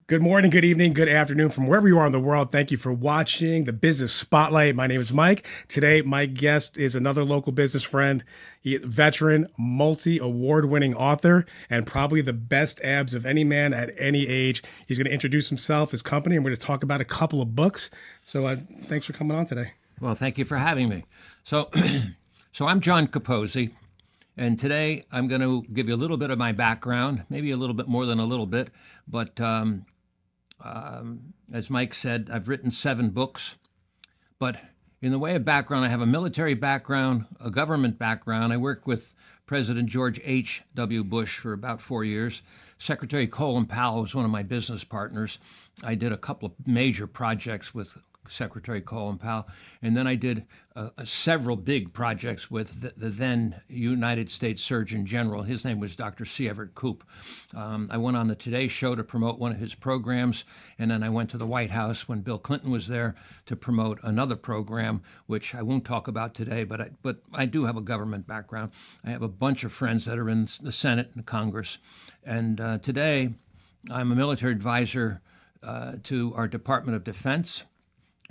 Good morning, good evening, good afternoon from wherever you are in the world. Thank you for watching the Business Spotlight. My name is Mike. Today, my guest is another local business friend, veteran, multi-award-winning author, and probably the best abs of any man at any age. He's going to introduce himself, his company, and we're going to talk about a couple of books. So thanks for coming on today. Well, thank you for having me. So, so I'm John Capozzi, and today I'm going to give you a little bit of my background, maybe a little bit more than a little bit, but as Mike said, I've written 7 books, but in the way of background, I have a military background, a government background. I worked with President George H.W. Bush for about 4 years. Secretary Colin Powell was one of my business partners. I did a couple of major projects with Secretary Colin Powell, and then I did several big projects with the then United States Surgeon General. His name was Dr. C. Everett Koop. I went on the Today Show to promote one of his programs, and then I went to the White House when Bill Clinton was there to promote another program, which I won't talk about today, but I do have a government background. I have a bunch of friends that are in the Senate and Congress, and today I'm a military advisor to our Department of Defense.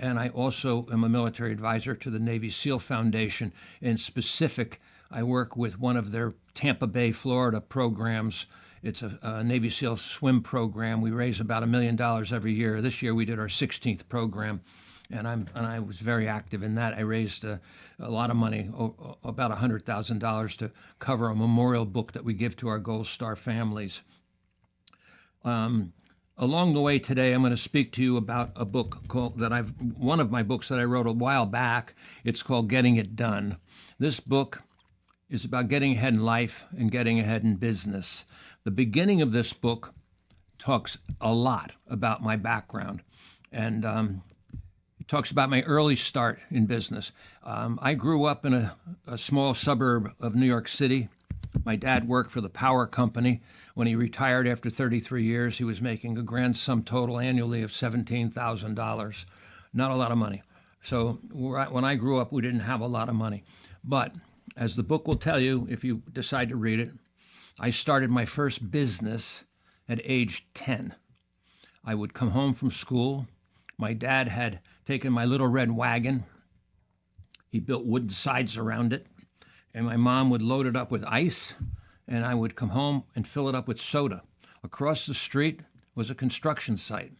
And I also am a military advisor to the Navy SEAL Foundation. In specific, I work with one of their Tampa Bay, Florida programs. It's a Navy SEAL swim program. We raise about $1 million every year. This year we did our 16th program, and I was very active in that. I raised a lot of money, about $100,000, to cover a memorial book that we give to our Gold Star families. Along the way today, I'm going to speak to you about a book one of my books that I wrote a while back. It's called Getting It Done. This book is about getting ahead in life and getting ahead in business. The beginning of this book talks a lot about my background, and it talks about my early start in business. I grew up in a small suburb of New York City. My dad worked for the power company. When he retired after 33 years, he was making a grand sum total annually of $17,000. Not a lot of money. So when I grew up, we didn't have a lot of money. But as the book will tell you, if you decide to read it, I started my first business at age 10. I would come home from school. My dad had taken my little red wagon. He built wooden sides around it. And my mom would load it up with ice, and I would come home and fill it up with soda. Across the street was a construction site.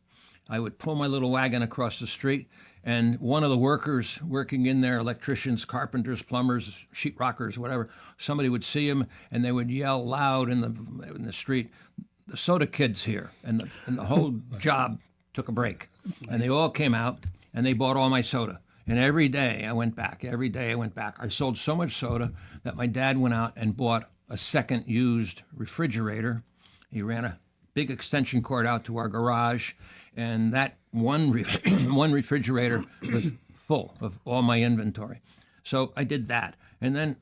I would pull my little wagon across the street, and one of the workers working in there, electricians, carpenters, plumbers, sheetrockers, whatever, somebody would see him, and they would yell loud in the street, "The soda kid's here," and the whole job took a break. Nice. And they all came out, and they bought all my soda. And every day I went back. I sold so much soda that my dad went out and bought a second used refrigerator. He ran a big extension cord out to our garage, and that one refrigerator was full of all my inventory. So I did that. And then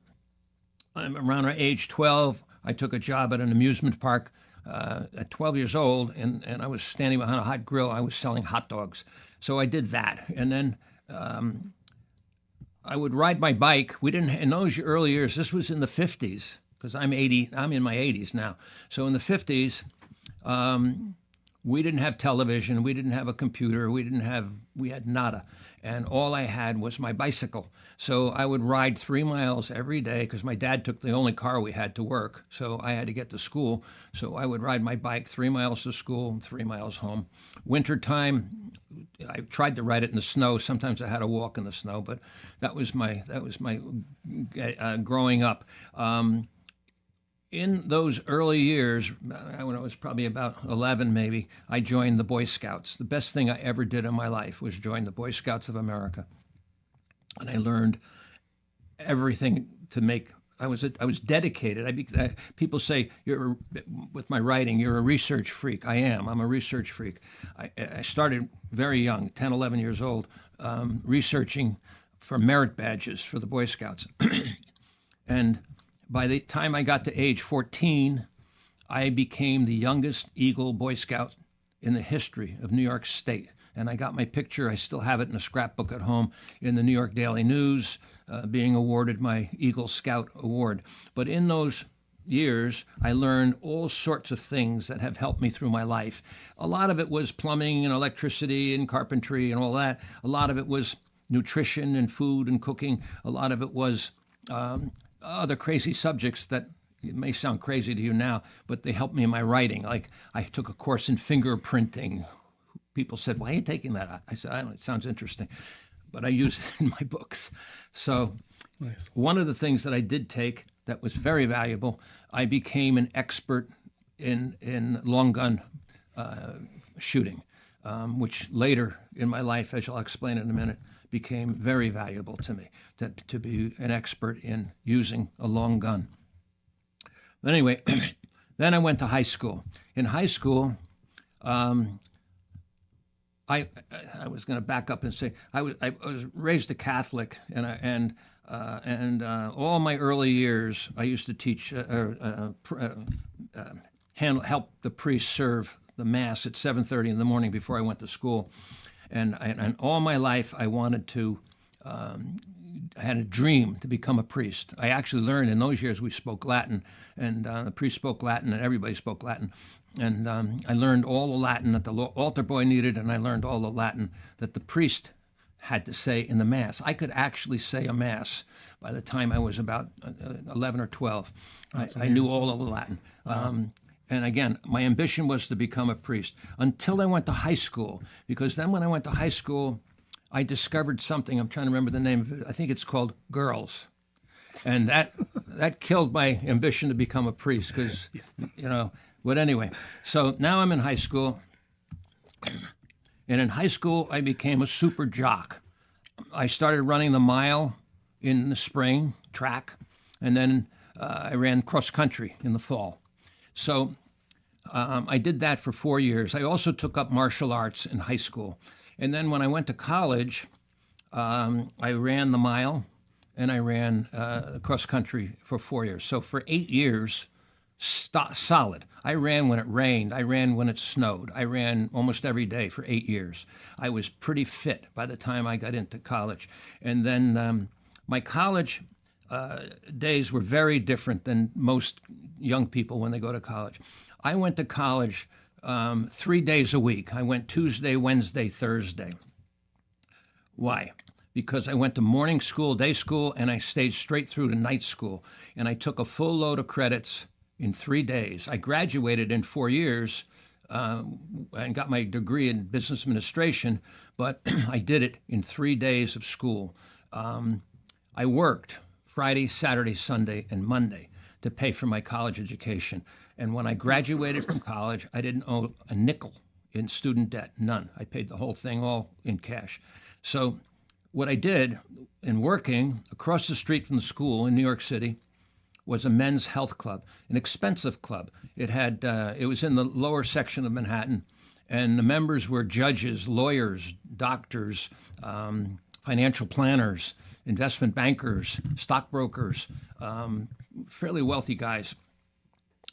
around age 12, I took a job at an amusement park at 12 years old, and I was standing behind a hot grill. I was selling hot dogs. So I did that. And then I would ride my bike. We didn't, in those early years, this was in the 50s, because I'm in my 80s now. So in the 50s, we didn't have television, we didn't have a computer, we had nada. And all I had was my bicycle. So I would ride 3 miles every day, because my dad took the only car we had to work. So I had to get to school. So I would ride my bike 3 miles to school and 3 miles home. Wintertime, I tried to ride it in the snow. Sometimes I had to walk in the snow, but that was my growing up. In those early years, when I was probably about 11 maybe, I joined the Boy Scouts. The best thing I ever did in my life was join the Boy Scouts of America. And I learned everything to make, I was dedicated. People say, with my writing, you're a research freak. I am. I'm a research freak. I started very young, 10, 11 years old, researching for merit badges for the Boy Scouts. And by the time I got to age 14, I became the youngest Eagle Boy Scout in the history of New York State. And I got my picture, I still have it in a scrapbook at home, in the New York Daily News, being awarded my Eagle Scout Award. But in those years, I learned all sorts of things that have helped me through my life. A lot of it was plumbing and electricity and carpentry and all that. A lot of it was nutrition and food and cooking. A lot of it was other crazy subjects that it may sound crazy to you now, but they helped me in my writing. Like I took a course in fingerprinting. People said, "Why are you taking that?" I said, "I don't know, it sounds interesting," but I use it in my books. So Nice. one of the things that I did take that was very valuable, I became an expert in long gun shooting, which later in my life, as I'll explain in a minute, became very valuable to me, to be an expert in using a long gun. But anyway, then I went to high school. In high school, I was going to back up and say I was raised a Catholic, and all my early years I used to teach help the priest serve the mass at 7:30 in the morning before I went to school, and all my life I wanted to. I had a dream to become a priest. I actually learned in those years we spoke Latin, and the priest spoke Latin, and everybody spoke Latin. And I learned all the Latin that the altar boy needed, and I learned all the Latin that the priest had to say in the Mass. I could actually say a Mass by the time I was about 11 or 12. I knew all of the Latin. And again, my ambition was to become a priest until I went to high school, because then when I went to high school, I discovered something. I'm trying to remember the name of it. I think it's called girls. And that killed my ambition to become a priest because, but anyway. So now I'm in high school. And in high school, I became a super jock. I started running the mile in the spring, track, and then I ran cross country in the fall. So I did that for 4 years. I also took up martial arts in high school. And then when I went to college, I ran the mile and I ran cross country for 4 years. So for 8 years, solid. I ran when it rained. I ran when it snowed. I ran almost every day for 8 years. I was pretty fit by the time I got into college. And then my college days were very different than most young people when they go to college. I went to college 3 days a week. I went Tuesday, Wednesday, Thursday. Why? Because I went to morning school, day school, and I stayed straight through to night school. And I took a full load of credits in 3 days. I graduated in 4 years and got my degree in business administration, but I did it in 3 days of school. I worked Friday, Saturday, Sunday, and Monday to pay for my college education. And when I graduated from college, I didn't owe a nickel in student debt, none. I paid the whole thing all in cash. So what I did in working across the street from the school in New York City was a men's health club, an expensive club. It was in the lower section of Manhattan, and the members were judges, lawyers, doctors, financial planners, investment bankers, stockbrokers, fairly wealthy guys.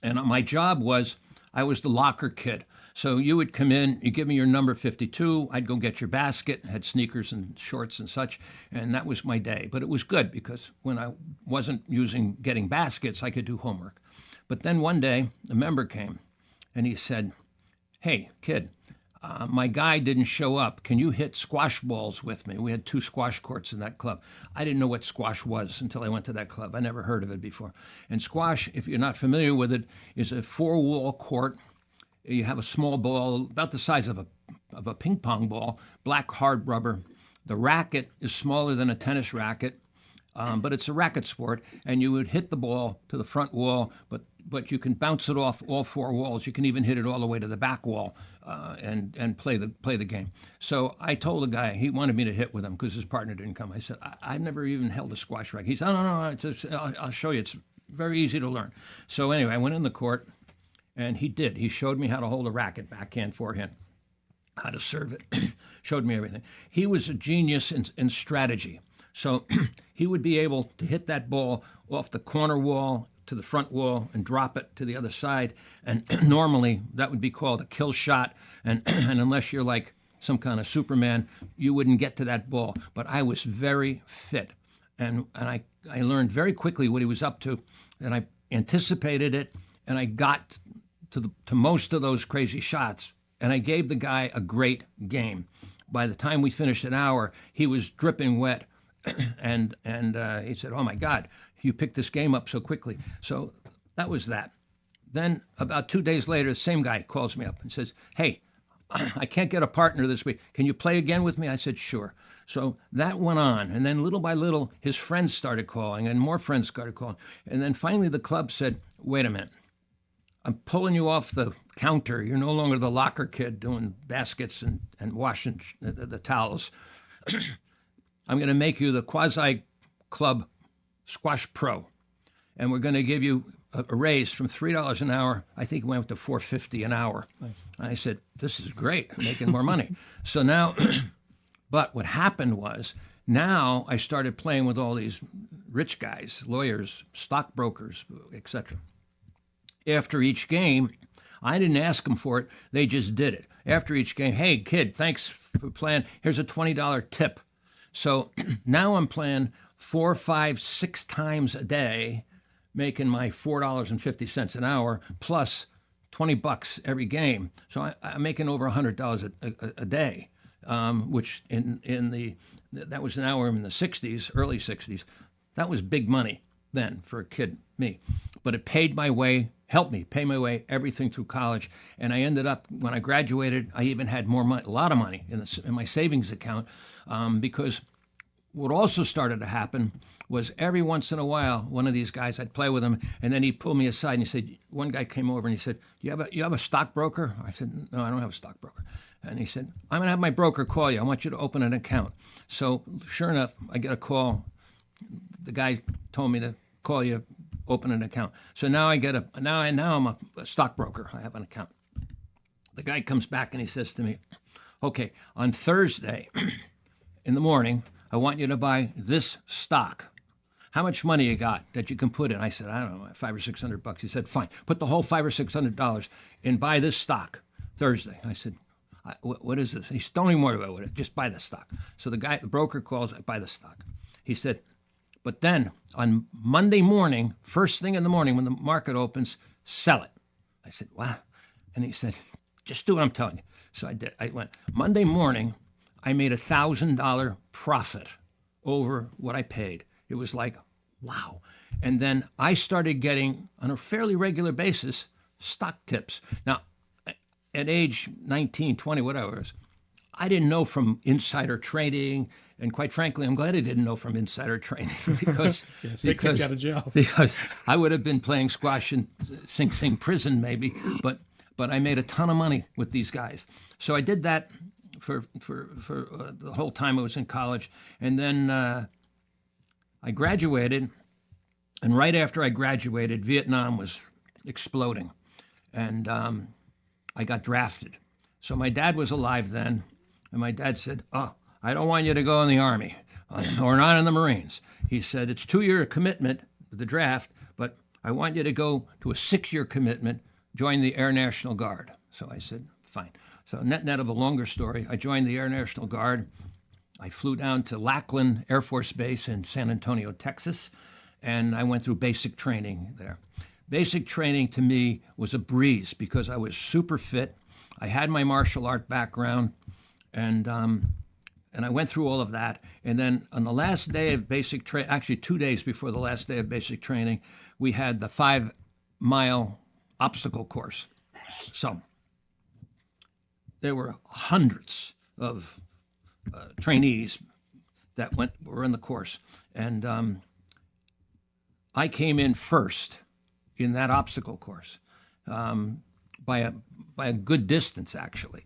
And my job was, I was the locker kid. So you would come in, you give me your number 52, I'd go get your basket, had sneakers and shorts and such, and that was my day. But it was good because when I wasn't getting baskets, I could do homework. But then one day, a member came and he said, "Hey, kid, my guy didn't show up. Can you hit squash balls with me?" We had 2 squash courts in that club. I didn't know what squash was until I went to that club. I never heard of it before. And squash, if you're not familiar with it, is a 4-wall court. You have a small ball about the size of a ping pong ball, black hard rubber. The racket is smaller than a tennis racket, but it's a racket sport. And you would hit the ball to the front wall, but you can bounce it off all 4 walls. You can even hit it all the way to the back wall and play the game. So I told the guy, he wanted me to hit with him because his partner didn't come. I said, I've never even held a squash racket. He said, no, I'll show you. It's very easy to learn. So anyway, I went in the court. And he did. He showed me how to hold a racket, backhand, forehand, how to serve it, showed me everything. He was a genius in strategy. So he would be able to hit that ball off the corner wall to the front wall and drop it to the other side. And normally that would be called a kill shot. And unless you're like some kind of Superman, you wouldn't get to that ball. But I was very fit. And I learned very quickly what he was up to. And anticipated it, and I got to most of those crazy shots, and I gave the guy a great game. By the time we finished an hour, he was dripping wet, and he said, "Oh my God, you picked this game up so quickly." So that was that. Then about 2 days later, the same guy calls me up and says, "Hey, I can't get a partner this week. Can you play again with me?" I said, "Sure." So that went on. And then little by little, his friends started calling and more friends started calling. And then finally the club said, "Wait a minute. I'm pulling you off the counter. You're no longer the locker kid doing baskets and washing the towels. I'm going to make you the quasi-club squash pro. And we're going to give you a raise from $3 an hour. I think it went up to $4.50 an hour." Nice. And I said, "This is great. I'm making more money." So now, but what happened was, now I started playing with all these rich guys, lawyers, stockbrokers, etc. After each game, I didn't ask them for it. They just did it. After each game, "Hey, kid, thanks for playing. Here's a $20 tip." So now I'm playing 4, 5, 6 times a day, making my $4.50 an hour plus $20 every game. So I'm making over $100 a day, which that was an hour in the 60s, early 60s. That was big money then for a kid, me. But it paid my way, helped me pay my way everything through college. And I ended up, when I graduated, I even had more money, a lot of money in my savings account, because what also started to happen was every once in a while, one of these guys, I'd play with him, and then he'd pull me aside and he said, one guy came over and he said, you have a stockbroker? I said, "No, I don't have a stockbroker." And he said, "I'm going to have my broker call you. I want you to open an account." So sure enough, I get a call. The guy told me to call you, open an account. So now I'm a stockbroker. I have an account. The guy comes back and he says to me, "Okay, on Thursday in the morning, I want you to buy this stock. How much money you got that you can put in?" I said, "I don't know, $500 or $600. He said, "Fine, put the whole $500 or $600 and buy this stock Thursday." I said, "What is this?" He said, "Don't even worry about it. Just buy the stock." So the broker calls, "I buy the stock." He said, "But then on Monday morning, first thing in the morning when the market opens, sell it." I said, "What?" And he said, "Just do what I'm telling you." So I did. I went Monday morning. I made $1,000 profit over what I paid. It was like, wow. And then I started getting, on a fairly regular basis, stock tips. Now, at age 19, 20, whatever it was, I didn't know from insider trading, and quite frankly, I'm glad I didn't know from insider trading because Yes, they kicked you out of jail. Because I would have been playing squash in Sing Sing prison maybe, but I made a ton of money with these guys. So I did that for the whole time I was in college, and then I graduated, and right after I graduated, Vietnam was exploding, and I got drafted. So my dad was alive then, and my dad said, "Oh, I don't want you to go in the Army or not in the Marines." He said, "It's 2-year commitment, the draft, but I want you to go to a 6-year commitment, join the Air National Guard." So I said, "Fine." So net of a longer story, I joined the Air National Guard. I flew down to Lackland Air Force Base in San Antonio, Texas, and I went through basic training there. Basic training to me was a breeze because I was super fit. I had my martial art background, and I went through all of that. And then on the last day of basic training, actually 2 days before the last day of basic training, we had the 5-mile obstacle course. So there were hundreds of trainees that were in the course, and I came in first in that obstacle course by a good distance, actually,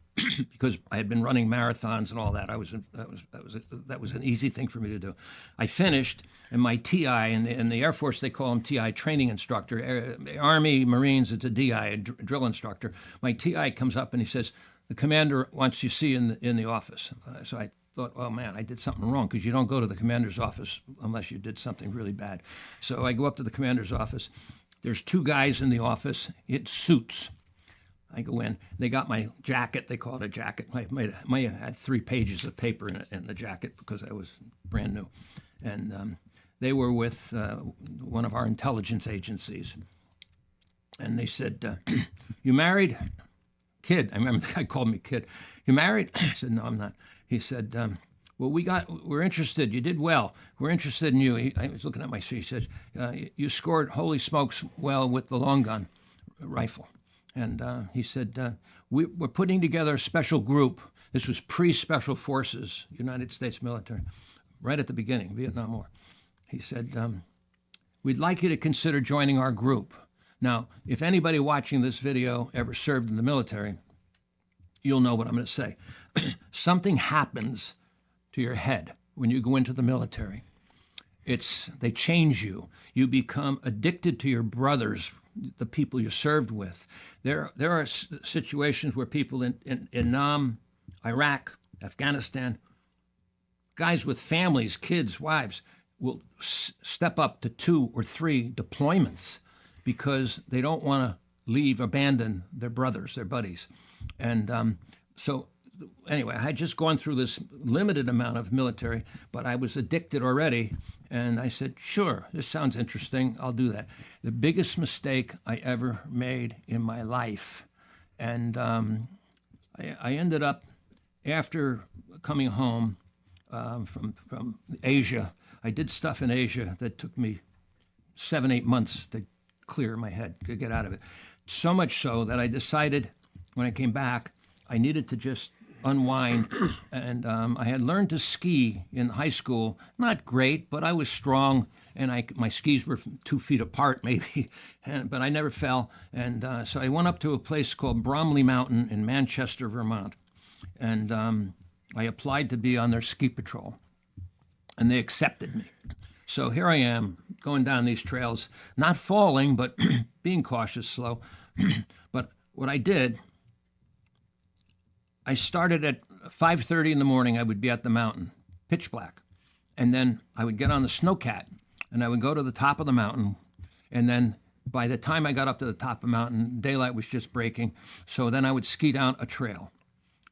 because I had been running marathons and all that. That was an easy thing for me to do. I finished, and my TI in the Air Force they call him TI, training instructor. Army, Marines, it's a DI, a drill instructor. My TI comes up and he says, "The commander wants you to see in the office." So I thought, "Oh man, I did something wrong," because you don't go to the commander's office unless you did something really bad. So I go up to the commander's office. There's 2 guys in the office. It's suits. I go in. They got my jacket. They call it a jacket. I might have had 3 pages of paper in the jacket because I was brand new. And they were with one of our intelligence agencies. And they said, "You married?" Kid. I remember the guy called me kid. "You married?" I said, "No, I'm not." He said, "Well, we're interested. You did well. We're interested in you." I was looking at my sheet. He says, "You scored, holy smokes, well with the long gun rifle." And he said, "We're putting together a special group." This was pre-Special Forces, United States military, right at the beginning, Vietnam War. He said, "We'd like you to consider joining our group." Now, if anybody watching this video ever served in the military, you'll know what I'm going to say. Something happens to your head when you go into the military. They change you. You become addicted to your brothers, the people you served with. There are situations where people in Nam, Iraq, Afghanistan, guys with families, kids, wives, will step up to 2 or 3 deployments because they don't want to abandon their brothers, their buddies. And so anyway, I had just gone through this limited amount of military, but I was addicted already. And I said, "Sure, this sounds interesting. I'll do that." The biggest mistake I ever made in my life. And I ended up, after coming home from Asia, I did stuff in Asia that took me 7, 8 months to clear my head, to get out of it. So much so that I decided when I came back, I needed to just unwind. And I had learned to ski in high school. Not great, but I was strong, and my skis were 2 feet apart maybe, but I never fell. And so I went up to a place called Bromley Mountain in Manchester, Vermont, and I applied to be on their ski patrol, and they accepted me. So here I am going down these trails, not falling, but being cautious, slow. But what I did, I started at 5:30 in the morning. I would be at the mountain, pitch black. And then I would get on the snowcat, and I would go to the top of the mountain. And then by the time I got up to the top of the mountain, daylight was just breaking. So then I would ski down a trail,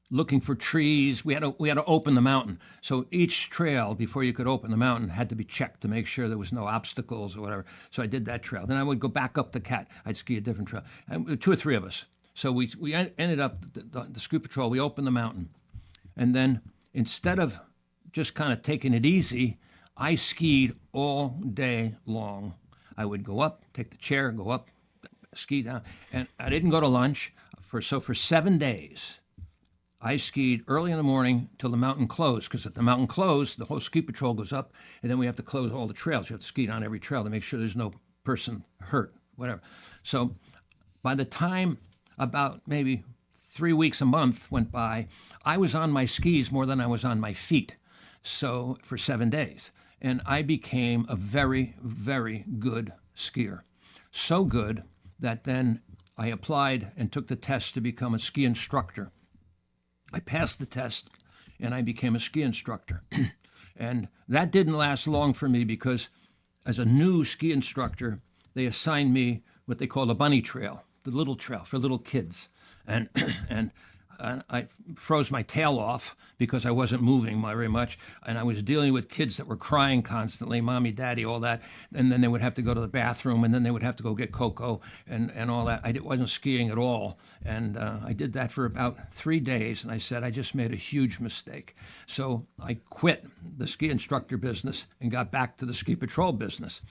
looking for trees. We had to open the mountain. So each trail, before you could open the mountain, had to be checked to make sure there was no obstacles or whatever. So I did that trail. Then I would go back up the cat. I'd ski a different trail. And 2 or 3 of us. So we ended up, the ski patrol, we opened the mountain. And then instead of just kind of taking it easy, I skied all day long. I would go up, take the chair, go up, ski down. And I didn't go to lunch. For 7 days, I skied early in the morning till the mountain closed, because if the mountain closed, the whole ski patrol goes up, and then we have to close all the trails. You have to ski down every trail to make sure there's no person hurt, whatever. So by the time about maybe 3 weeks, a month went by, I was on my skis more than I was on my feet. So for 7 days. And I became a very, very good skier. So good that then I applied and took the test to become a ski instructor. I passed the test and I became a ski instructor. And that didn't last long for me, because as a new ski instructor, they assigned me what they call a bunny trail, the little trail for little kids. And I froze my tail off because I wasn't moving very much. And I was dealing with kids that were crying constantly, mommy, daddy, all that. And then they would have to go to the bathroom, and then they would have to go get cocoa and all that. I wasn't skiing at all. And I did that for about 3 days. And I said, I just made a huge mistake. So I quit the ski instructor business and got back to the ski patrol business.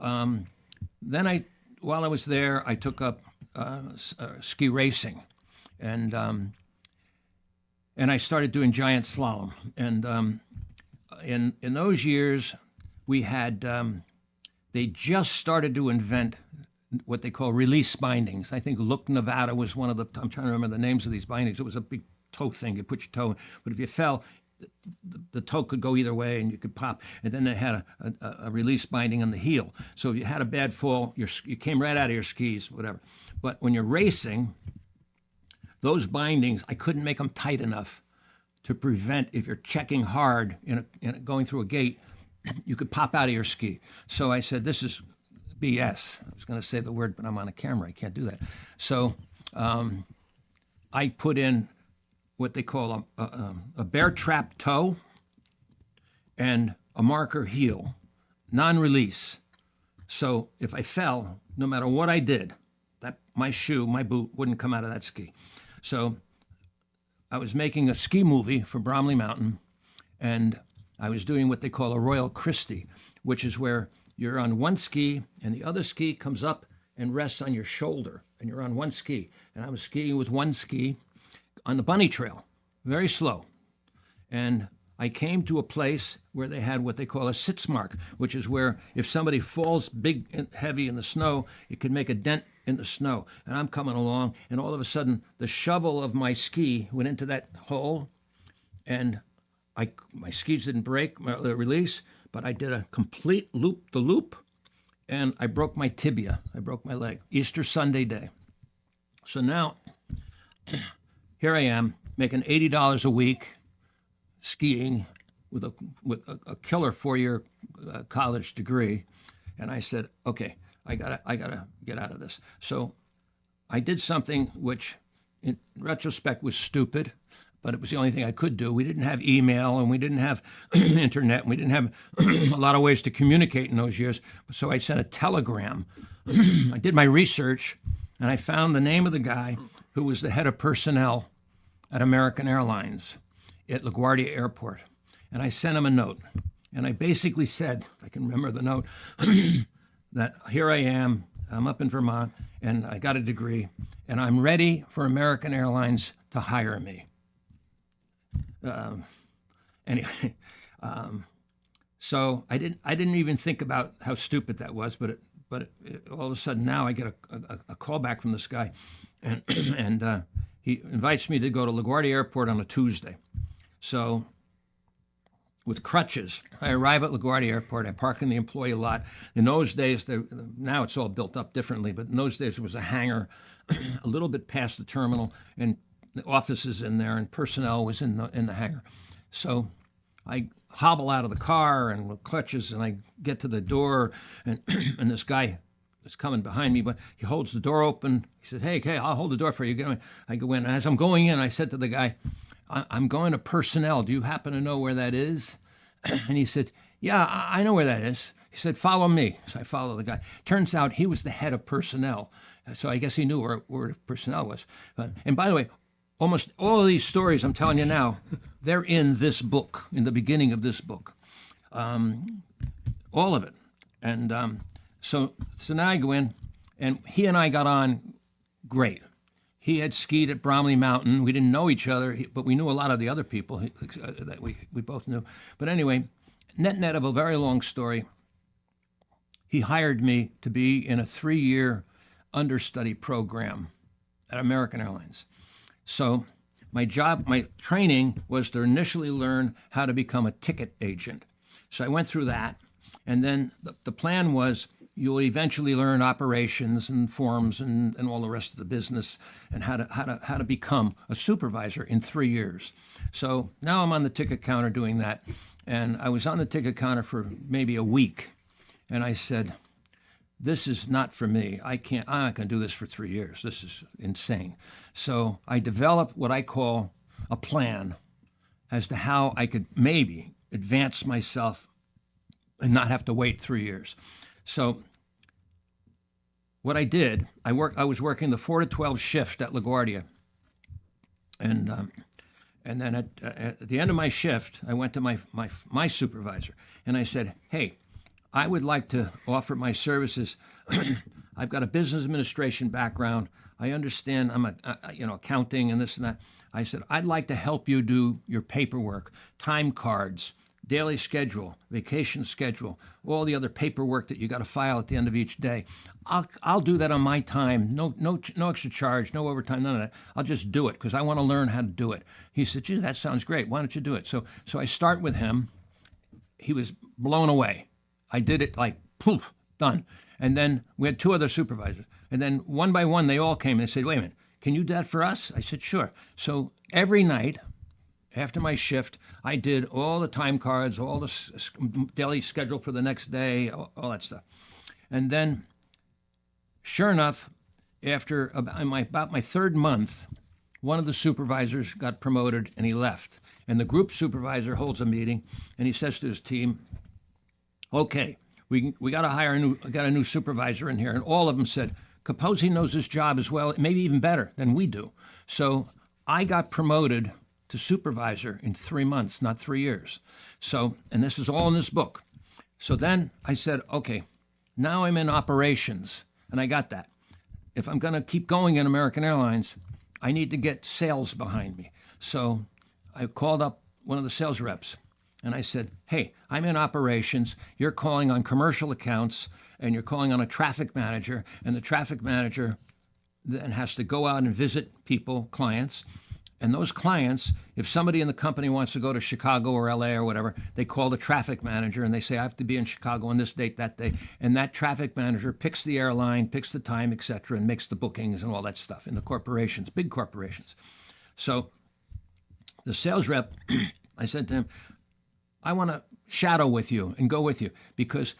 Then while I was there, I took up ski racing. And I started doing giant slalom. And in those years, we had, they just started to invent what they call release bindings. I think Look, Nevada was one of the, I'm trying to remember the names of these bindings. It was a big toe thing. You put your toe in, but if you fell, the toe could go either way and you could pop. And then they had a release binding on the heel. So if you had a bad fall, you came right out of your skis, whatever. But when you're racing, those bindings, I couldn't make them tight enough to prevent, if you're checking hard going through a gate, you could pop out of your ski. So I said, this is BS. I was going to say the word, but I'm on a camera. I can't do that. So I put in what they call a bear trap toe and a marker heel, non-release. So if I fell, no matter what I did, that my boot wouldn't come out of that ski. So I was making a ski movie for Bromley Mountain, and I was doing what they call a Royal Christie, which is where you're on one ski and the other ski comes up and rests on your shoulder, and you're on one ski. And I was skiing with one ski on the bunny trail, very slow. And I came to a place where they had what they call a sitz mark, which is where if somebody falls big and heavy in the snow, it could make a dent in the snow. And I'm coming along, and all of a sudden, the shovel of my ski went into that hole, and my skis didn't break, release, but I did a complete loop-the-loop, and I broke my tibia. I broke my leg, Easter Sunday day. So now, here I am, making $80 a week, skiing with a killer 4-year college degree, and I said, okay, I gotta get out of this. So I did something which, in retrospect, was stupid, but it was the only thing I could do. We didn't have email, and we didn't have internet, and we didn't have a lot of ways to communicate in those years. So I sent a telegram. I did my research, and I found the name of the guy who was the head of personnel at American Airlines at LaGuardia Airport. And I sent him a note. And I basically said, if I can remember the note, that here I am, I'm up in Vermont, and I got a degree, and I'm ready for American Airlines to hire me. Anyway, so I didn't even think about how stupid that was, but all of a sudden now I get a call back from this guy, and he invites me to go to LaGuardia Airport on a Tuesday. So with crutches, I arrive at LaGuardia Airport. I park in the employee lot. In those days, now it's all built up differently, but in those days there was a hangar a little bit past the terminal, and the offices in there, and personnel was in the hangar. So I hobble out of the car and with clutches, and I get to the door, and and this guy is coming behind me, but he holds the door open. He says, hey, I'll hold the door for you. Get in. I go in. As I'm going in, I said to the guy, I'm going to personnel. Do you happen to know where that is? And he said, yeah, I know where that is. He said, follow me. So I follow the guy. Turns out he was the head of personnel. So I guess he knew where personnel was. And by the way, almost all of these stories I'm telling you now, they're in this book, in the beginning of this book. All of it. And so now I go in, and he and I got on great. He had skied at Bromley Mountain. We didn't know each other, but we knew a lot of the other people that we both knew. But anyway, net of a very long story, he hired me to be in a 3-year understudy program at American Airlines. So my training was to initially learn how to become a ticket agent. So I went through that, and then the plan was you'll eventually learn operations and forms and all the rest of the business, and how to become a supervisor in 3 years. So now I'm on the ticket counter doing that, and I was on the ticket counter for maybe a week, and I said, this is not for me. I'm not going to do this for 3 years. This is insane. So I developed what I call a plan as to how I could maybe advance myself and not have to wait 3 years. So what I did, I was working the 4 to 12 shift at LaGuardia, and then at the end of my shift, I went to my supervisor, and I said, hey, I would like to offer my services. I've got a business administration background. I understand I'm accounting and this and that. I said, I'd like to help you do your paperwork, time cards, daily schedule, vacation schedule, all the other paperwork that you got to file at the end of each day. I'll do that on my time. No extra charge, no overtime, none of that. I'll just do it because I want to learn how to do it. He said, gee, that sounds great. Why don't you do it? So I start with him. He was blown away. I did it like, poof, done. And then we had 2 other supervisors. And then one by one, they all came and said, wait a minute, can you do that for us? I said, sure. So every night after my shift, I did all the time cards, all the daily schedule for the next day, all that stuff. And then, sure enough, after about my 3rd month, one of the supervisors got promoted and he left. And the group supervisor holds a meeting and he says to his team, okay, we got to hire a new supervisor in here. And all of them said, Capozzi knows his job as well, maybe even better than we do. So I got promoted to supervisor in 3 months, not 3 years. So, and this is all in this book. So then I said, okay, now I'm in operations, and I got that. If I'm going to keep going in American Airlines, I need to get sales behind me. So I called up one of the sales reps, and I said, hey, I'm in operations. You're calling on commercial accounts, and you're calling on a traffic manager, and the traffic manager then has to go out and visit people, clients. And those clients, if somebody in the company wants to go to Chicago or LA or whatever, they call the traffic manager and they say, I have to be in Chicago on this date, that day. And that traffic manager picks the airline, picks the time, et cetera, and makes the bookings and all that stuff in the corporations, big corporations. So the sales rep, I said to him, I want to shadow with you and go with you because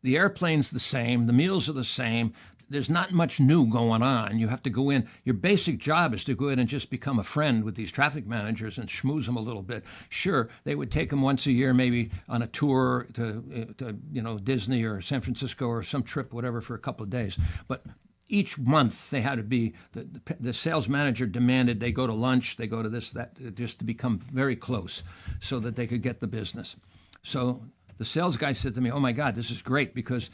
the airplane's the same, the meals are the same. There's not much new going on. You have to go in. Your basic job is to go in and just become a friend with these traffic managers and schmooze them a little bit. Sure, they would take them once a year, maybe on a tour to Disney or San Francisco or some trip, whatever, for a couple of days. But each month they had to be, the sales manager demanded they go to lunch, they go to this, that, just to become very close so that they could get the business. So the sales guy said to me, oh my God, this is great because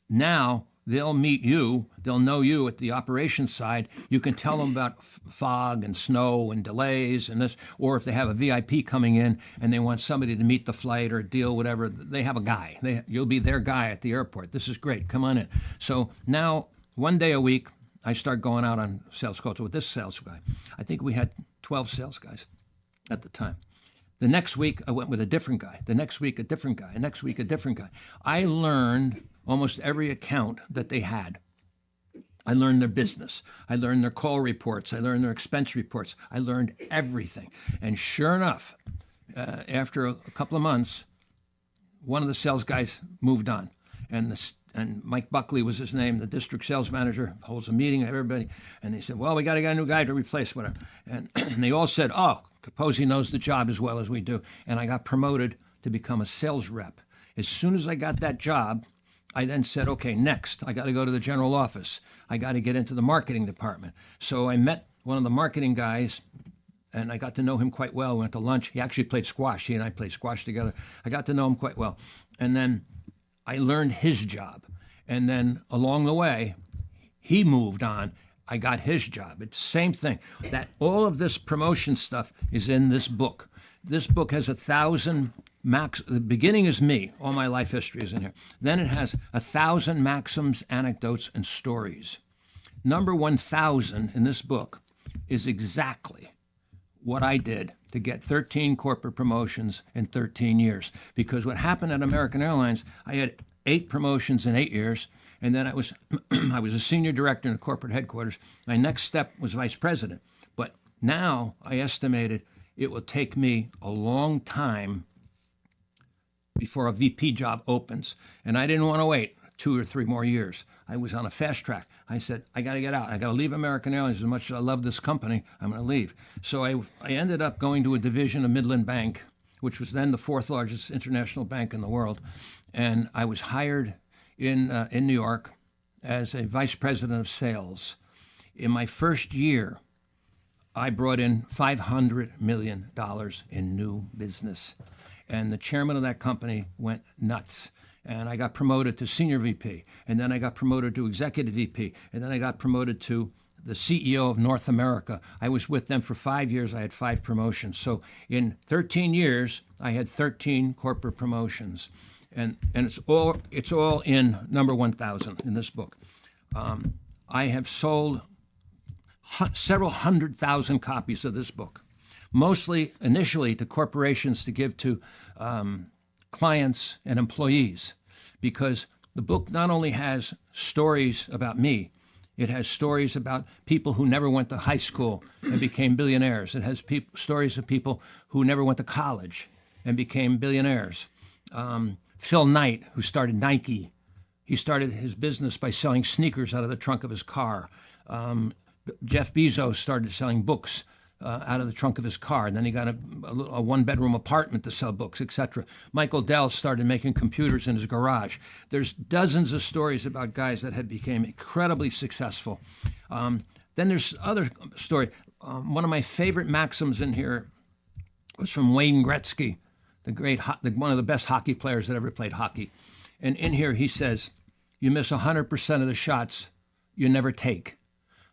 now they'll meet you. They'll know you at the operations side. You can tell them about fog and snow and delays and this, or if they have a VIP coming in and they want somebody to meet the flight or deal, whatever, they have a guy. You'll be their guy at the airport. This is great. Come on in. So now, one day a week, I start going out on sales calls with this sales guy. I think we had 12 sales guys at the time. The next week, I went with a different guy. The next week, a different guy. The next week, a different guy. I learned almost every account that they had. I learned their business. I learned their call reports. I learned their expense reports. I learned everything. And sure enough, after a couple of months, one of the sales guys moved on. And Mike Buckley was his name, the district sales manager, holds a meeting of everybody. And they said, well, we got to get a new guy to replace whatever. And they all said, oh, Capozzi knows the job as well as we do. And I got promoted to become a sales rep. As soon as I got that job, I then said, okay, next, I got to go to the general office. I got to get into the marketing department. So I met one of the marketing guys, and I got to know him quite well. We went to lunch. He actually played squash. He and I played squash together. I got to know him quite well. And then I learned his job. And then along the way, he moved on. I got his job. It's the same thing. That all of this promotion stuff is in this book. This book has 1,000 max. The beginning is me. All my life history is in here. Then it has 1,000 maxims, anecdotes, and stories. Number 1,000 in this book is exactly what I did to get 13 corporate promotions in 13 years. Because what happened at American Airlines, I had 8 promotions in 8 years, and then I was a senior director in the corporate headquarters. My next step was vice president. But now I estimated it will take me a long time before a VP job opens. And I didn't want to wait 2 or 3 more years. I was on a fast track. I said, I got to get out. I got to leave American Airlines. As much as I love this company, I'm going to leave. So I ended up going to a division of Midland Bank, which was then the 4th largest international bank in the world. And I was hired in New York as a vice president of sales. In my first year, I brought in $500 million in new business. And the chairman of that company went nuts. And I got promoted to senior VP. And then I got promoted to executive VP. And then I got promoted to the CEO of North America. I was with them for 5 years. I had 5 promotions. So in 13 years, I had 13 corporate promotions. And it's all in number 1,000 in this book. I have sold several 100,000 copies of this book, mostly initially to corporations to give to clients and employees, because the book not only has stories about me, it has stories about people who never went to high school and became billionaires. It has stories of people who never went to college and became billionaires. Phil Knight, who started Nike, he started his business by selling sneakers out of the trunk of his car. Jeff Bezos started selling books out of the trunk of his car. And then he got a one-bedroom apartment to sell books, etc. Michael Dell started making computers in his garage. There's dozens of stories about guys that had became incredibly successful. Then there's other story. One of my favorite maxims in here was from Wayne Gretzky, one of the best hockey players that ever played hockey. And in here he says, you miss 100% of the shots you never take.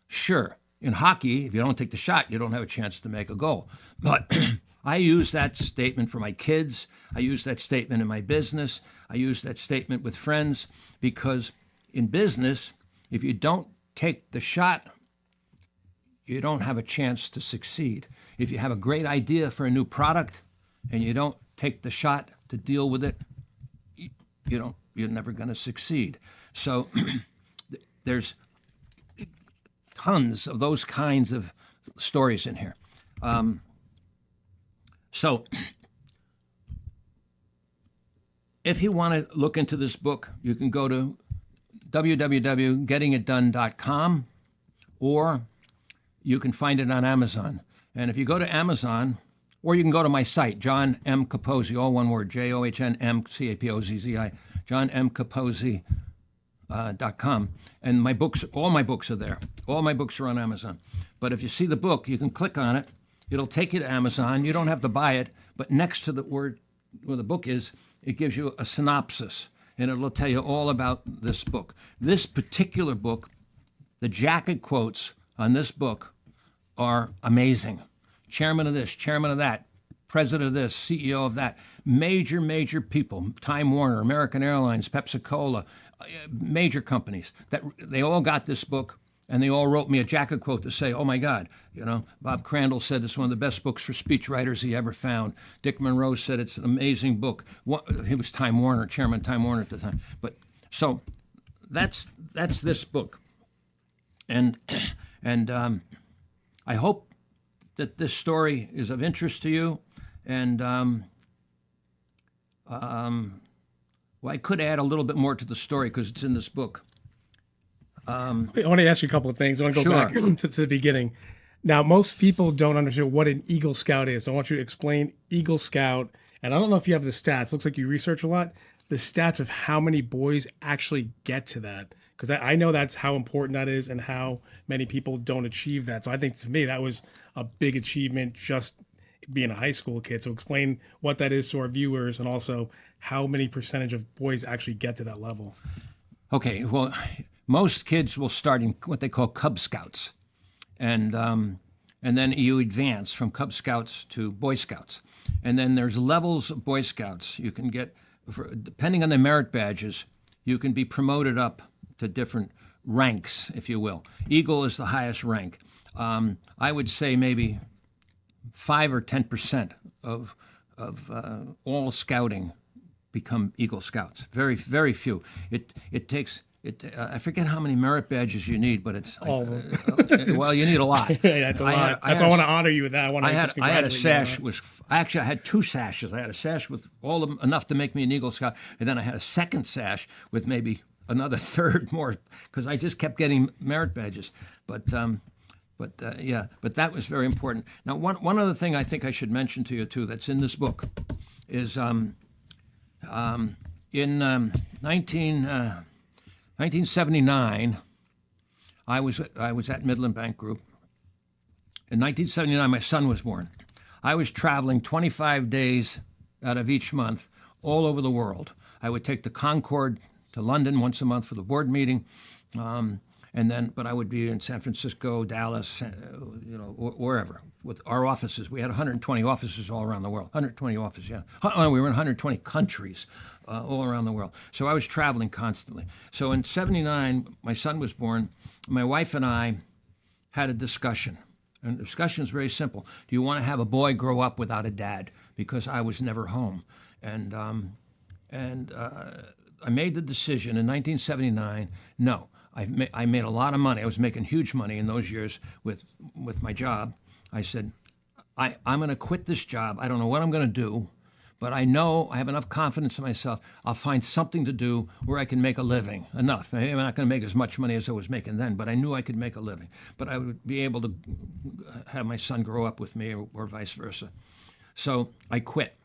Sure, in hockey, if you don't take the shot, you don't have a chance to make a goal. But I use that statement for my kids. I use that statement in my business. I use that statement with friends, because in business, if you don't take the shot, you don't have a chance to succeed. If you have a great idea for a new product and you don't take the shot to deal with it, you're never going to succeed. So there's tons of those kinds of stories in here. So if you want to look into this book, you can go to www.gettingitdone.com, or you can find it on Amazon. And if you go to Amazon, or you can go to my site, John M. Capozzi, all one word, JOHNMCAPOZZI, johnmcapozzi.com. And all my books are there. All my books are on Amazon. But if you see the book, you can click on it. It'll take you to Amazon. You don't have to buy it. But next to the word where the book is, it gives you a synopsis, and it'll tell you all about this book. This particular book, the jacket quotes on this book are amazing. Chairman of this, chairman of that, president of this, CEO of that, major people, Time Warner, American Airlines, Pepsi-Cola, major companies, that they all got this book, and they all wrote me a jacket quote to say, oh my God, Bob Crandall said it's one of the best books for speechwriters he ever found. Dick Monroe said it's an amazing book. He was Time Warner, chairman of Time Warner at the time. But so that's this book. And I hope that this story is of interest to you. And well, I could add a little bit more to the story because it's in this book. I want to ask you a couple of things. I want to go Sure. back to the beginning. Now, most people don't understand what an Eagle Scout is. So I want you to explain Eagle Scout. And I don't know if you have the stats. Looks like you research a lot. The stats of how many boys actually get to that. Because I know that's how important that is and how many people don't achieve that. So I think to me, that was a big achievement just being a high school kid. So explain what that is to our viewers, and also how many percentage of boys actually get to that level. Okay, well, most kids will start in what they call Cub Scouts. And then you advance from Cub Scouts to Boy Scouts. And then there's levels of Boy Scouts. You can get, depending on the merit badges, you can be promoted up to different ranks, if you will. Eagle is the highest rank. I would say maybe 5 or 10% of all scouting become Eagle Scouts. Very, very few. It takes. I forget how many merit badges you need, but it's All well, you need a lot. Yeah, that's a lot. That's why I want to honor you with that. I had a sash. I had 2 sashes. I had a sash with all of them, enough to make me an Eagle Scout, and then I had a second sash with maybe another third more, because I just kept getting merit badges. But that was very important. Now, one other thing I think I should mention to you too that's in this book is in 1979, I was at Midland Bank Group. In 1979, my son was born. I was traveling 25 days out of each month all over the world. I would take the Concorde to London once a month for the board meeting, but I would be in San Francisco, Dallas, wherever with our offices. We had 120 offices all around the world. 120 offices, yeah. We were in 120 countries all around the world. So I was traveling constantly. So in 79, my son was born. My wife and I had a discussion. And the discussion is very simple. Do you want to have a boy grow up without a dad? Because I was never home. And I made the decision in 1979, no. I made a lot of money. I was making huge money in those years with my job. I said, I'm going to quit this job. I don't know what I'm going to do, but I know I have enough confidence in myself. I'll find something to do where I can make a living. Enough. I'm not going to make as much money as I was making then, but I knew I could make a living. But I would be able to have my son grow up with me, or vice versa. So I quit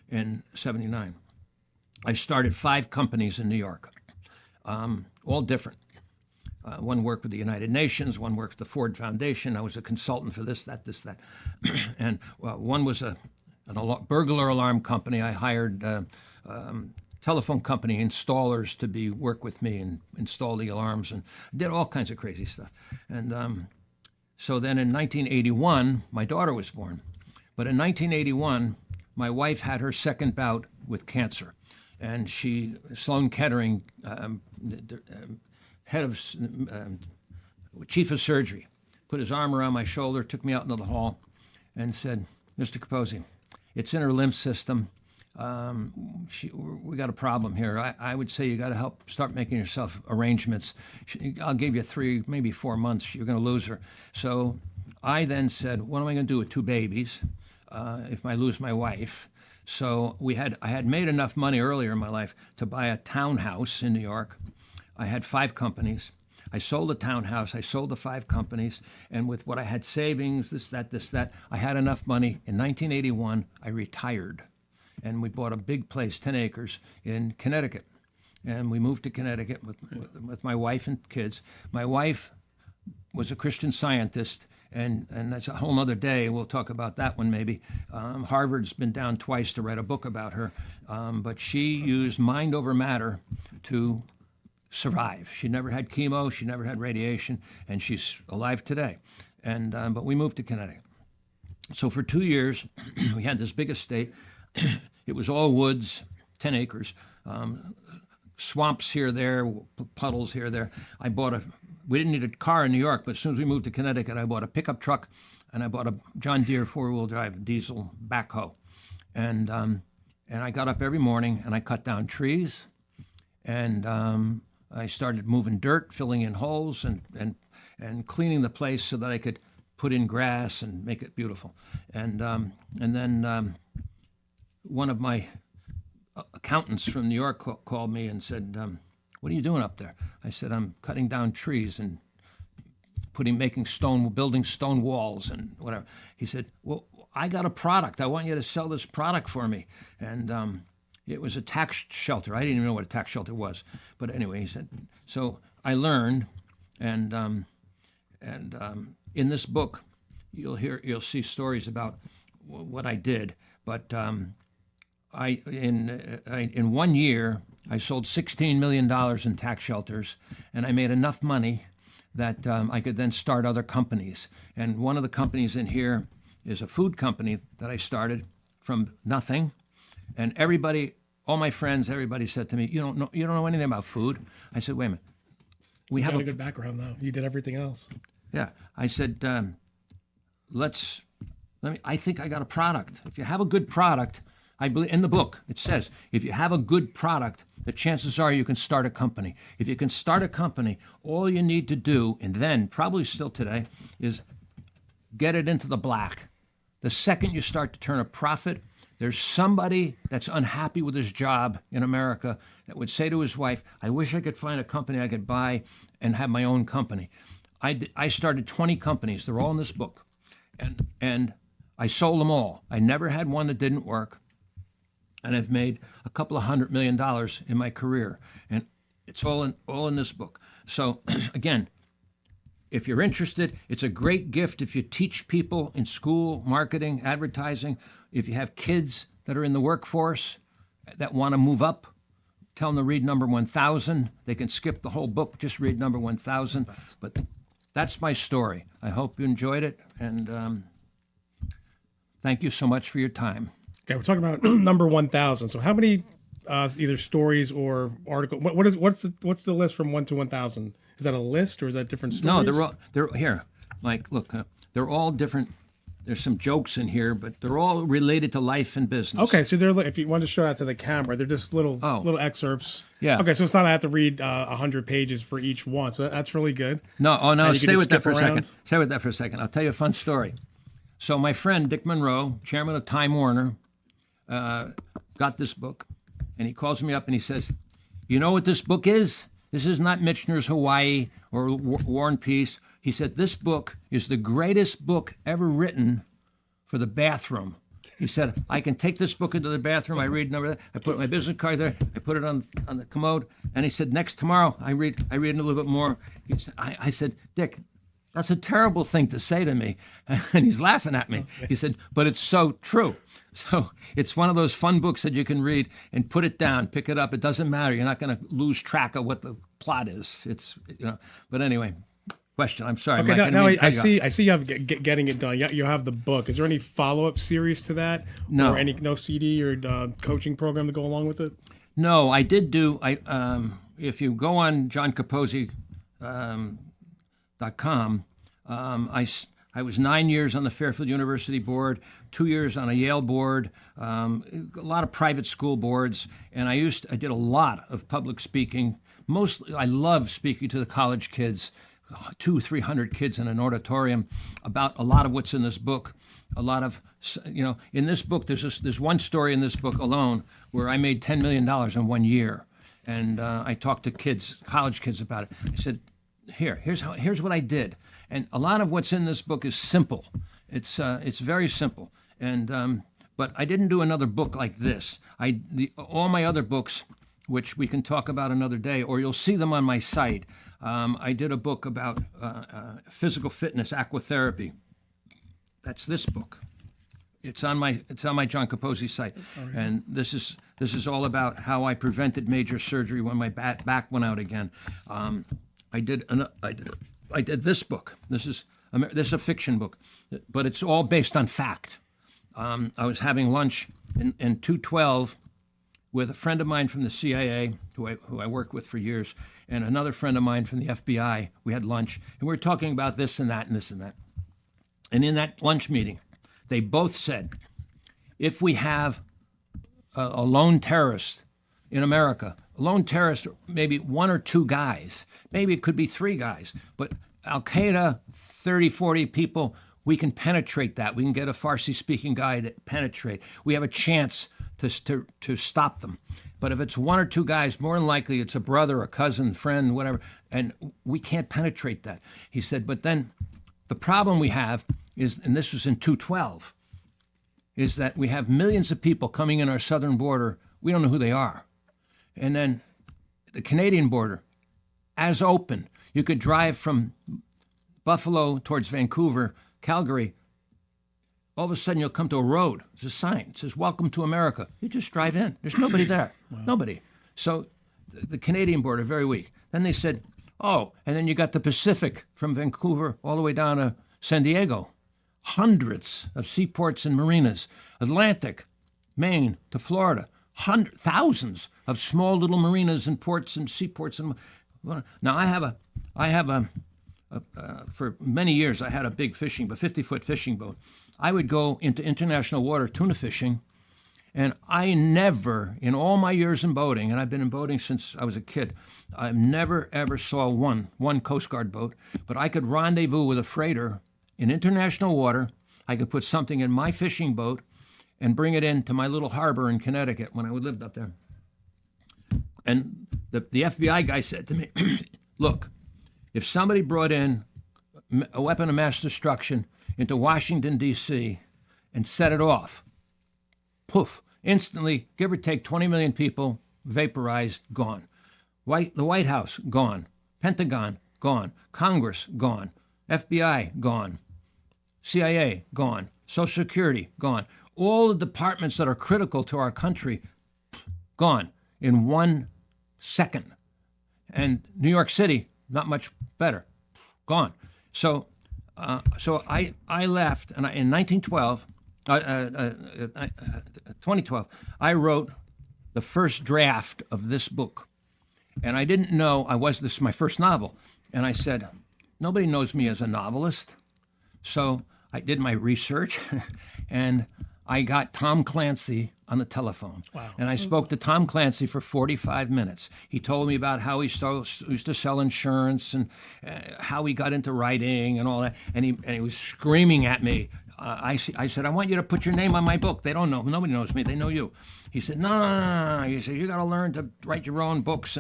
in '79. I started 5 companies in New York, all different. One worked with the United Nations, one worked with the Ford Foundation. I was a consultant for this, that. And one was a burglar alarm company. I hired telephone company installers to work with me and install the alarms, and did all kinds of crazy stuff. And so then in 1981, my daughter was born. But in 1981, my wife had her second bout with cancer. And Sloan Kettering, chief of surgery, put his arm around my shoulder, took me out into the hall, and said, "Mr. Capozzi, it's in her lymph system. We got a problem here. I would say you got to start making yourself arrangements. I'll give you 3, maybe 4 months. You're going to lose her." So I then said, "What am I going to do with 2 babies if I lose my wife?" So I had made enough money earlier in my life to buy a townhouse in New York. I had 5 companies. I sold the townhouse. I sold the 5 companies. And with what I had savings, this, that, I had enough money. In 1981, I retired. And we bought a big place, 10 acres, in Connecticut. And we moved to Connecticut with my wife and kids. My wife was a Christian Scientist, and that's a whole other day. We'll talk about that one maybe. Harvard's been down twice to write a book about her, but she used mind over matter to survive. She never had chemo, she never had radiation, and she's alive today. And but we moved to Connecticut. So for 2 years, we had this big estate. It was all woods, 10 acres, swamps here, there, puddles here, there. We didn't need a car in New York, but as soon as we moved to Connecticut, I bought a pickup truck, and I bought a John Deere 4-wheel drive diesel backhoe. And I got up every morning, and I cut down trees, and I started moving dirt, filling in holes, and cleaning the place so that I could put in grass and make it beautiful. And then one of my accountants from New York called me and said, "What are you doing up there?" I said, "I'm cutting down trees and building stone walls and whatever." He said, "Well, I got a product. I want you to sell this product for me." And it was a tax shelter. I didn't even know what a tax shelter was. But anyway, he said, so I learned, and in this book, you'll see stories about what I did. But in 1 year, I sold $16 million in tax shelters, and I made enough money that I could then start other companies. And one of the companies in here is a food company that I started from nothing. And all my friends, everybody said to me, you don't know anything about food." I said, "Wait a minute. We have a good background, though. You did everything else." Yeah. I said, I think I got a product. If you have a good product, I believe in the book, it says, if you have a good product, the chances are you can start a company. If you can start a company, all you need to do, and then probably still today, is get it into the black. The second you start to turn a profit, there's somebody that's unhappy with his job in America that would say to his wife, "I wish I could find a company I could buy and have my own company." I started 20 companies. They're all in this book. And I sold them all. I never had one that didn't work. And I've made a couple of $100 million in my career. And it's all in this book. So again, if you're interested, it's a great gift if you teach people in school, marketing, advertising. If you have kids that are in the workforce that want to move up, tell them to read number 1000. They can skip the whole book, just read number 1000. But that's my story. I hope you enjoyed it, and thank you so much for your time. Okay, we're talking about number 1000. So how many either stories or article? What's the list from 1 to 1000? Is that a list or is that different stories? No, they're here. Mike, look, they're all different. There's some jokes in here, but they're all related to life and business. Okay, so if you want to show that to the camera, they're just little excerpts. Yeah. Okay, so it's not I have to read 100 pages for each one. So that's really good. No. Stay with that for a second. Stay with that for a second. I'll tell you a fun story. So my friend Dick Monroe, chairman of Time Warner, got this book, and he calls me up and he says, "You know what this book is? This is not Michener's Hawaii or War and Peace." He said, "This book is the greatest book ever written for the bathroom." He said, "I can take this book into the bathroom. I read number. I put my business card there. I put it on the commode." And he said, "Next tomorrow, I read a little bit more." He said, I said, "Dick, that's a terrible thing to say to me." And he's laughing at me. He said, "But it's so true." So it's one of those fun books that you can read and put it down, pick it up. It doesn't matter. You're not going to lose track of what the plot is. It's, but anyway, question. I'm sorry. Okay, Mike, now I I see you have Getting It Done. You have the book. Is there any follow-up series to that? No. Or no CD or coaching program to go along with it? No, I did do. If you go on johncapozzi.com, I was 9 years on the Fairfield University board, 2 years on a Yale board, a lot of private school boards, and I did a lot of public speaking. Mostly, I love speaking to the college kids, 200-300 kids in an auditorium, about a lot of what's in this book. A lot of, in this book, there's one story in this book alone where I made $10 million in 1 year, and I talked to college kids about it. I said, here's what I did. And a lot of what's in this book is simple. It's very simple. And but I didn't do another book like this. All my other books, which we can talk about another day, or you'll see them on my site. I did a book about physical fitness, Aqua Therapy. That's this book. It's on my John Capozzi site, and this is all about how I prevented major surgery when my back went out again. I did this book. This is a fiction book, but it's all based on fact. I was having lunch in 212 with a friend of mine from the CIA, who I worked with for years, and another friend of mine from the FBI. We had lunch, and we were talking about this and that and this and that. And in that lunch meeting, they both said, if we have a lone terrorist in America, a lone terrorist, maybe one or two guys, maybe it could be three guys, but Al-Qaeda, 30, 40 people, we can penetrate that. We can get a Farsi-speaking guy to penetrate. We have a chance to stop them. But if it's one or two guys, more than likely it's a brother, a cousin, friend, whatever, and we can't penetrate that. He said, but then the problem we have is, and this was in 212, is that we have millions of people coming in our southern border. We don't know who they are. And then the Canadian border, as open. You could drive from Buffalo towards Vancouver, Calgary. All of a sudden, you'll come to a road. There's a sign. It says, "Welcome to America." You just drive in. There's nobody there. Wow. Nobody. So the Canadian border, very weak. Then they said, oh, and then you got the Pacific from Vancouver all the way down to San Diego. Hundreds of seaports and marinas. Atlantic, Maine to Florida. Thousands of small little marinas and ports and seaports. Now, I have a for many years, I had a big 50-foot fishing boat. I would go into international water tuna fishing, and I never, in all my years in boating, and I've been in boating since I was a kid, I never, ever saw one Coast Guard boat, but I could rendezvous with a freighter in international water. I could put something in my fishing boat and bring it into my little harbor in Connecticut when I lived up there. And the FBI guy said to me, look, if somebody brought in a weapon of mass destruction into Washington, D.C. and set it off, poof, instantly, give or take 20 million people, vaporized, gone. The White House, gone. Pentagon, gone. Congress, gone. FBI, gone. CIA, gone. Social Security, gone. All the departments that are critical to our country, gone in 1 second. And New York City, not much better, gone. So I left, and in 2012, I wrote the first draft of this book. And I didn't know this is my first novel. And I said, nobody knows me as a novelist. So I did my research, and I got Tom Clancy on the telephone. Wow. And I spoke to Tom Clancy for 45 minutes. He told me about how he used to sell insurance and how he got into writing and all that. And he was screaming at me, I said, I want you to put your name on my book. They don't know. Nobody knows me. They know you. He said, no. He said, you got to learn to write your own books.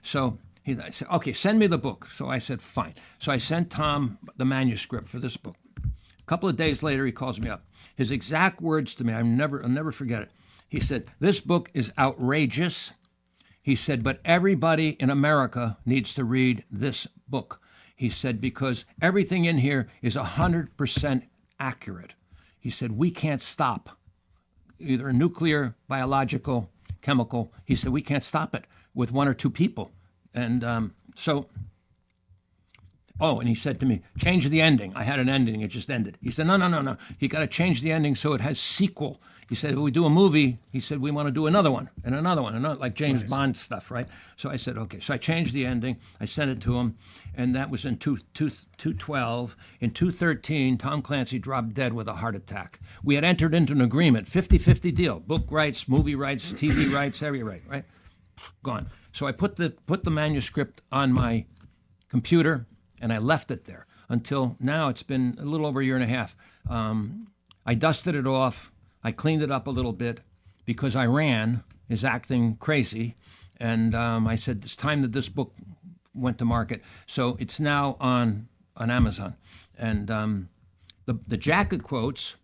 So I said, okay, send me the book. So I said, fine. So I sent Tom the manuscript for this book. A couple of days later, he calls me up. His exact words to me, I'll never forget it. He said, this book is outrageous. He said, but everybody in America needs to read this book. He said, because everything in here is 100% accurate. He said, we can't stop, either nuclear, biological, chemical. He said, we can't stop it with one or two people. And and he said to me, change the ending. I had an ending, it just ended. He said, no. You got to change the ending so it has sequel. He said, if we do a movie, he said, we want to do another one, and another one, like James Bond stuff, right? So I said, okay. So I changed the ending. I sent it to him, and that was in 2012. In 2013, Tom Clancy dropped dead with a heart attack. We had entered into an agreement, 50-50 deal, book rights, movie rights, TV rights, every right? Gone. So I put the manuscript on my computer, and I left it there until now. It's been a little over a year and a half. I dusted it off. I cleaned it up a little bit because Iran is acting crazy. And I said, it's time that this book went to market. So it's now on Amazon. And the jacket quotes,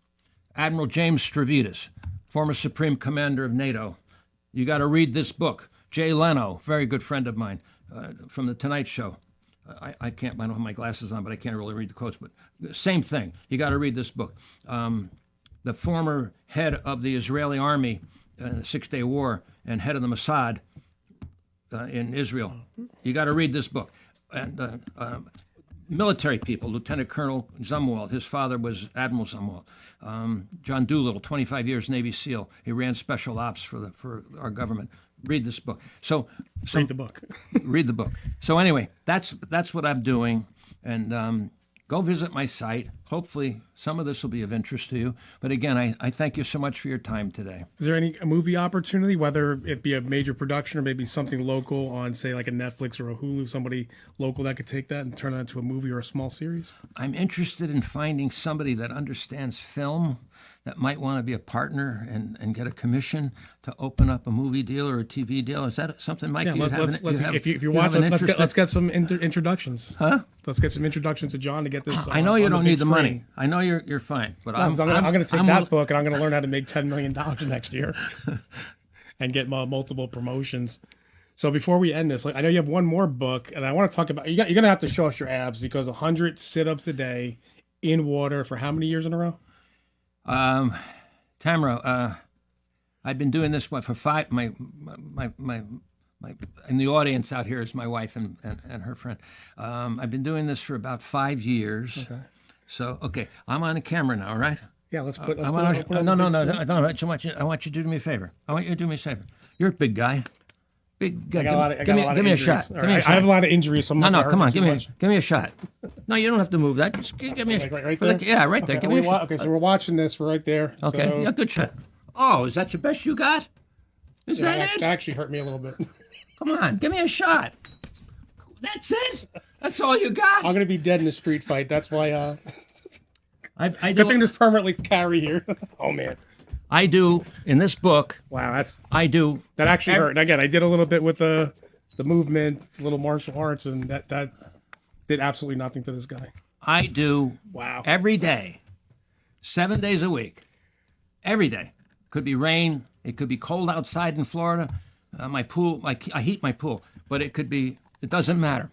Admiral James Stavridis, former Supreme Commander of NATO. You got to read this book. Jay Leno, very good friend of mine from The Tonight Show. I don't have my glasses on, but I can't really read the quotes. But same thing. You got to read this book. The former head of the Israeli army in the Six-Day War and head of the Mossad in Israel. You got to read this book. And military people, Lieutenant Colonel Zumwalt, his father was Admiral Zumwalt. John Doolittle, 25 years Navy SEAL. He ran special ops for our government. Read this book. So read the book. Read the book. So anyway, that's what I'm doing, and go visit my site. Hopefully, some of this will be of interest to you. But again, I thank you so much for your time today. Is there any movie opportunity, whether it be a major production or maybe something local on, say, like a Netflix or a Hulu, somebody local that could take that and turn that into a movie or a small series? I'm interested in finding somebody that understands film, that might want to be a partner and get a commission to open up a movie deal or a TV deal. Is that something, Mike? If you're watching, let's get some introductions. Huh? Let's get some introductions to John to get this. I know you don't need the money. I know you're fine, but I'm going to take that book and I'm going to learn how to make $10 million next year, and get multiple promotions. So before we end this, I know you have one more book, and I want to talk about. You're going to have to show us your abs, because 100 sit-ups a day in water for how many years in a row? Tamara, I've been doing this for 5. My in the audience out here is my wife and her friend. I've been doing this for about 5 years. Okay. So I'm on the camera now, all right? Yeah, let's put. No. I want you to do me a favor. I want you to do me a favor. You're a big guy. Big guy. Give me a shot. I have a lot of injuries. So no, come on. Give me a shot. No, you don't have to move that. Just give me a shot. Right there? Yeah, right there. Okay, give me a shot. Okay, so we're watching this. We're right there. Okay, so. Yeah, good shot. Oh, is that your best you got? Is that it? That actually hurt me a little bit. Come on, give me a shot. That's it? That's all you got? I'm going to be dead in a street fight. That's why I good thing there's permanently carry here. Oh, man. I do, in this book. Wow, I do. That actually hurt. And again, I did a little bit with the movement, little martial arts, and that did absolutely nothing to this guy. I do. Wow. Every day, 7 days a week. Every day. Could be rain. It could be cold outside in Florida. My pool, I heat my pool, but it doesn't matter.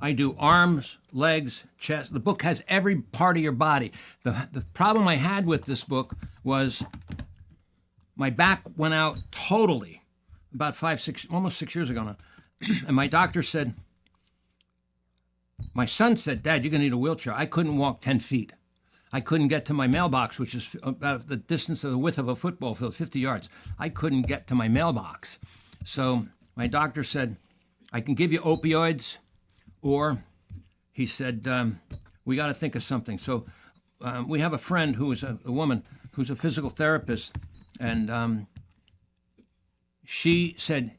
I do arms, legs, chest. The book has every part of your body. The problem I had with this book was my back went out totally about almost 6 years ago now. And my doctor said, my son said, Dad, you're going to need a wheelchair. I couldn't walk 10 feet. I couldn't get to my mailbox, which is about the distance of the width of a football field, 50 yards. I couldn't get to my mailbox. So my doctor said, I can give you opioids, or he said, we got to think of something. So we have a friend who is a woman who's a physical therapist, and she said,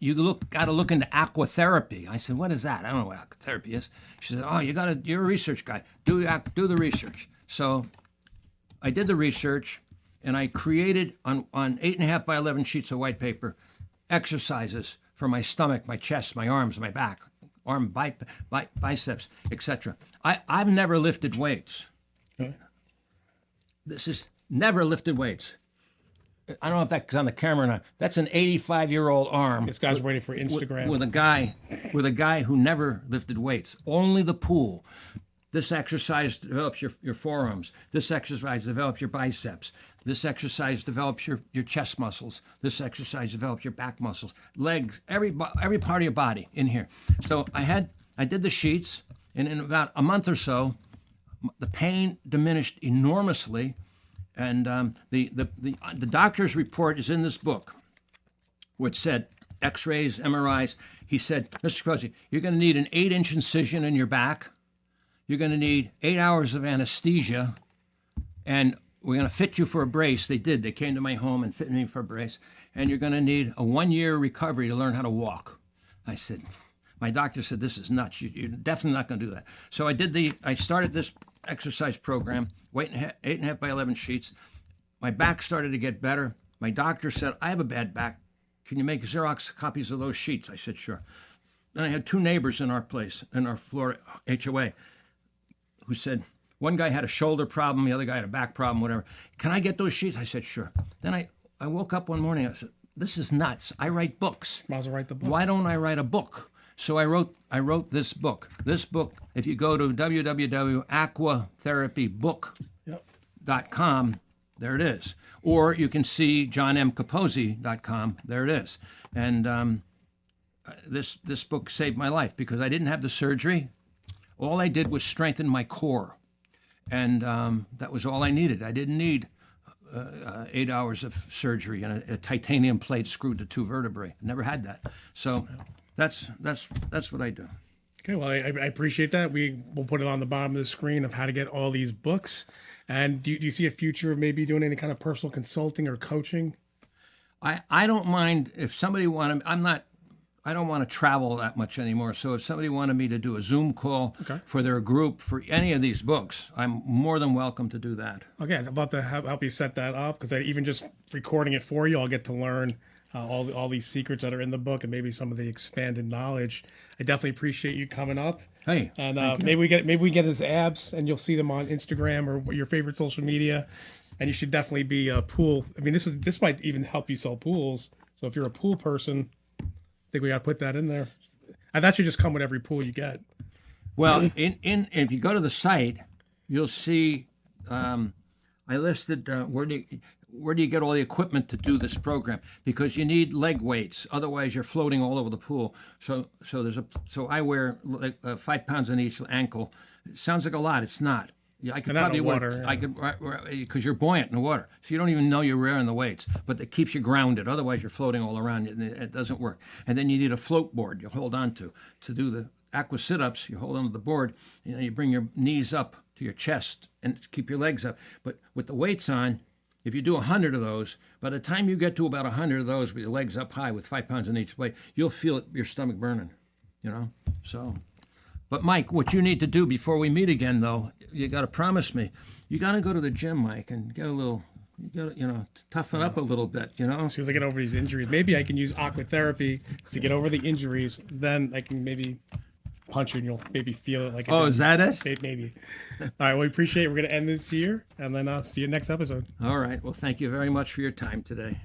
got to look into Aqua Therapy. I said, what is that? I don't know what Aqua Therapy is. She said, oh, you're a research guy. Do the research. So I did the research, and I created on 8.5 by 11 sheets of white paper exercises for my stomach, my chest, my arms, my back, biceps, etc. I've never lifted weights. Okay. This is never lifted weights. I don't know if that's on the camera or not. That's an 85-year-old arm. This guy's waiting for Instagram. With a guy who never lifted weights. Only the pool. This exercise develops your forearms. This exercise develops your biceps. This exercise develops your chest muscles. This exercise develops your back muscles, legs, every part of your body in here. So I did the sheets, and in about a month or so, the pain diminished enormously. And the doctor's report is in this book, which said X-rays, MRIs. He said, Mr. Capozzi, you're going to need an 8-inch incision in your back. You're going to need 8 hours of anesthesia, and we're going to fit you for a brace. They did. They came to my home and fitted me for a brace. And you're going to need a 1-year recovery to learn how to walk. I said, my doctor said, this is nuts. You're definitely not going to do that. So I started this exercise program, 8.5 by 11 sheets. My back started to get better. My doctor said, I have a bad back. Can you make Xerox copies of those sheets? I said, sure. Then I had 2 neighbors in our place, in our Florida HOA, who said, one guy had a shoulder problem, the other guy had a back problem, whatever. Can I get those sheets? I said, sure. Then I woke up one morning, I said, this is nuts. I write books. Might as well write the book. Why don't I write a book? So I wrote this book. This book, if you go to www.aquatherapybook.com, there it is. Or you can see johnmcapozzi.com, there it is. And this book saved my life because I didn't have the surgery. All I did was strengthen my core. And that was all I needed. I didn't need 8 hours of surgery and a titanium plate screwed to 2 vertebrae. Never had that. So that's what I do. Okay, well, I appreciate that. We'll put it on the bottom of the screen of how to get all these books. And do you see a future of maybe doing any kind of personal consulting or coaching? I don't mind if somebody wanted. I don't want to travel that much anymore. So if somebody wanted me to do a Zoom call for their group for any of these books, I'm more than welcome to do that. Okay, I'd love to help you set that up because even just recording it for you, I'll get to learn all these secrets that are in the book and maybe some of the expanded knowledge. I definitely appreciate you coming up. Hey, and maybe we get his abs, and you'll see them on Instagram or your favorite social media. And you should definitely be a pool. I mean, this might even help you sell pools. So if you're a pool person, I think we got to put that in there. And that should just come with every pool you get. Well, if you go to the site, you'll see I listed where do you get all the equipment to do this program, because you need leg weights, otherwise you're floating all over the pool. So I wear like 5 pounds on each ankle. It sounds like a lot. It's not. Yeah, I could probably because you're buoyant in the water, so you don't even know you're wearing the weights, but it keeps you grounded. Otherwise, you're floating all around. It doesn't work. And then you need a float board you hold on to do the aqua sit-ups. You hold onto the board. You bring your knees up to your chest and keep your legs up. But with the weights on, if you do 100 of those, by the time you get to about 100 of those with your legs up high with 5 pounds on each weight, you'll feel your stomach burning. So. But Mike, what you need to do before we meet again, though, you got to promise me, you got to go to the gym, Mike, and get a little, toughen up a little bit, As soon as I get over these injuries, maybe I can use Aqua Therapy to get over the injuries. Then I can maybe punch you and you'll maybe feel it like. Oh, is that it? Maybe. All right. Well, we appreciate it. We're going to end this here and then see you next episode. All right. Well, thank you very much for your time today.